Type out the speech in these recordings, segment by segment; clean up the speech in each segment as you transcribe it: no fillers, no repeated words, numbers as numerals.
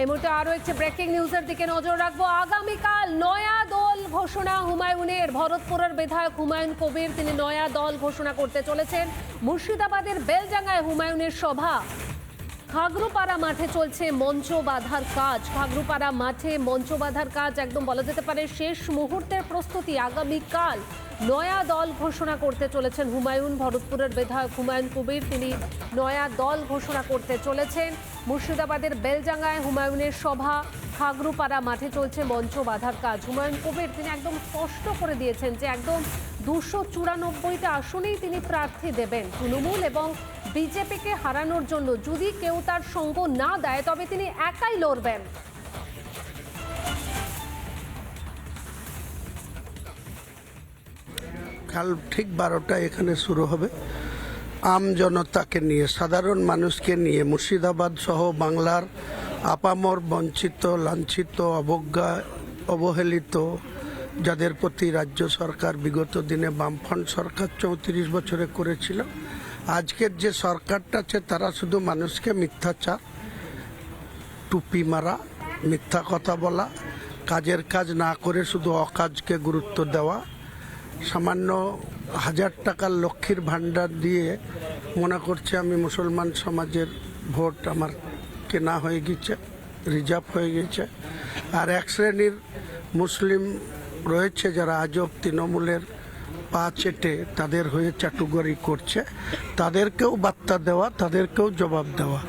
এই মুহূর্তে আরো একটি ব্রেকিং নিউজের দিকে নজর রাখবো। আগামীকাল নয়া দল ঘোষণা হুমায়ুনের। ভরতপুরের বিধায়ক হুমায়ুন কবির তিনি নয়া দল ঘোষণা করতে চলেছেন। মুর্শিদাবাদের বেলডাঙ্গায় হুমায়ুনের সভা। খাগড়ুপাড়া মাঠে চলছে মঞ্চ বাঁধার কাজ। খাগড়ুপাড়া মাঠে মঞ্চ বাঁধার কাজ একদম বলা যেতে পারে শেষ মুহূর্তের প্রস্তুতি। আগামীকাল নয়া দল ঘোষণা করতে চলেছেন হুমায়ুন। ভরতপুরের বিধায়ক হুমায়ুন কবির তিনি নয়া দল ঘোষণা করতে চলেছেন। মুর্শিদাবাদের বেলডাঙ্গায় হুমায়ুনের সভা। খাগড়ুপাড়া মাঠে চলছে মঞ্চ বাঁধার কাজ। হুমায়ুন কবির তিনি একদম স্পষ্ট করে দিয়েছেন যে একদম 294টা আসনেই তিনি প্রার্থী দেবেন তৃণমূল এবং বিজেপিকে হারানোর জন্য। যদি কেউ তার সঙ্গ না দেয় তবে তিনি একাই লড়বেন। কাল ঠিক 12টায় এখানে শুরু হবে। আম জনতাকে নিয়ে, সাধারণ মানুষকে নিয়ে, মুর্শিদাবাদ সহ বাংলার আপামর বঞ্চিত, লাঞ্ছিত, অবহেলিত যাদের প্রতি রাজ্য সরকার বিগত দিনে বামফ্রন্ট সরকার 34 বছরে করেছিল, আজকের যে সরকারটা আছে তারা শুধু মানুষকে মিথ্যাচার, টুপি মারা, মিথ্যা কথা বলা, কাজের কাজ না করে শুধু অকাজকে গুরুত্ব দেওয়া, সামান্য 1000 টাকার লক্ষ্মীর ভাণ্ডার দিয়ে মনে করছে আমি মুসলমান সমাজের ভোট আমার কেনা হয়ে গেছে, রিজার্ভ হয়ে গেছে। আর এক শ্রেণীর মুসলিম রয়েছে যারা আজব তৃণমূলের পা চেটে তাদের হয়ে চাটুকারি করছে, তাদেরকেও বার্তা দেওয়া, তাদেরকেও জবাব দেওয়া।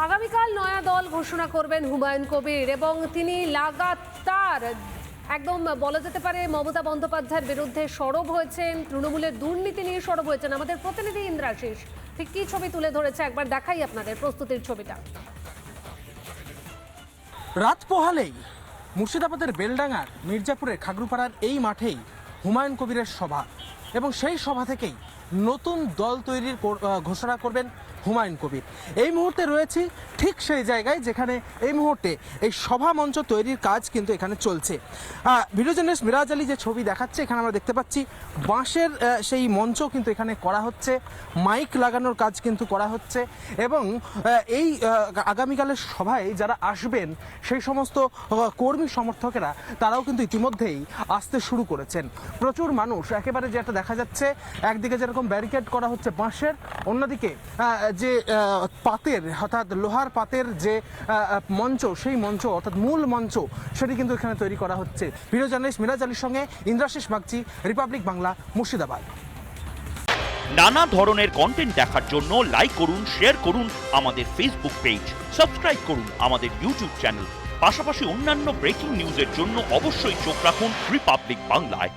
আগামীকাল নয়া দল ঘোষণা করবেন হুমায়ুন কবির এবং তিনি লাগাতার একদম বলা যেতে পারে মমতা বন্দ্যোপাধ্যায়ের বিরুদ্ধে সরব হয়েছেন, তৃণমূলের দুর্নীতি নিয়ে সরব হয়েছেন। আমাদের প্রতিনিধি ইন্দ্রাশিস ঠিক কি ছবি তুলে ধরেছে একবার দেখাই আপনাদের প্রস্তুতির ছবিটা। রাত পোহালেই মুর্শিদাবাদের বেলডাঙ্গার মির্জাপুরের খাগড়ুপাড়ার এই মাঠেই হুমায়ুন কবিরের সভা এবং সেই সভা থেকেই নতুন দল তৈরির ঘোষণা করবেন হুমায়ুন কবির। এই মুহূর্তে রয়েছি ঠিক সেই জায়গায় যেখানে এই মুহূর্তে এই সভা মঞ্চ তৈরির কাজ কিন্তু এখানে চলছে। ভিডিও জার্নালিস্ট মিরাজ আলী যে ছবি দেখাচ্ছে এখানে আমরা দেখতে পাচ্ছি বাঁশের সেই মঞ্চ কিন্তু এখানে করা হচ্ছে, মাইক লাগানোর কাজ কিন্তু করা হচ্ছে এবং এই আগামীকালের সভায় যারা আসবেন সেই সমস্ত কর্মী সমর্থকেরা তারাও কিন্তু ইতিমধ্যেই আসতে শুরু করেছেন। প্রচুর মানুষ, একেবারে যেটা দেখা যাচ্ছে একদিকে যেরকম ব্যারিকেড করা হচ্ছে বাঁশের, অন্যদিকে যে পাতের অর্থাৎ লোহার পাতের যে মঞ্চ, সেই মঞ্চ অর্থাৎ মূল মঞ্চ সেটি কিন্তু এখানে তৈরি করা হচ্ছে। ভিডিও জার্নালিস্ট মিরাজ আলীর সঙ্গে ইন্দ্রাশিস বাগচি, রিপাবলিক বাংলা, মুর্শিদাবাদ। নানা ধরনের কন্টেন্ট দেখার জন্য লাইক করুন, শেয়ার করুন আমাদের ফেসবুক পেজ, সাবস্ক্রাইব করুন আমাদের ইউটিউব চ্যানেল। পাশাপাশি অন্যান্য ব্রেকিং নিউজের জন্য অবশ্যই চোখ রাখুন রিপাবলিক বাংলায়।